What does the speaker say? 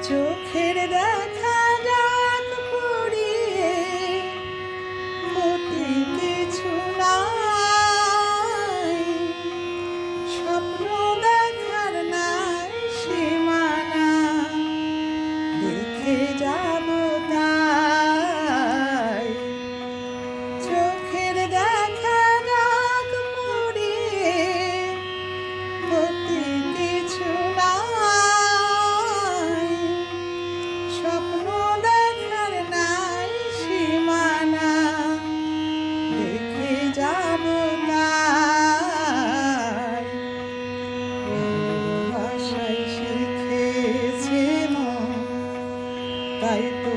চোখের দেখা যাক পুড়িয়ে ক্ষতি কিছু নাই, স্বপ্ন দেখার নাই সীমানা, দেখে যাব তাই। চোখের দেখা যাক পুড়িয়ে ক্ষতি কিছু নাই, স্বপ্ন দেখার নাই সীমানা, দেখে যাব তাই। ভালোবাসায় শিখেছে মন, তাই তো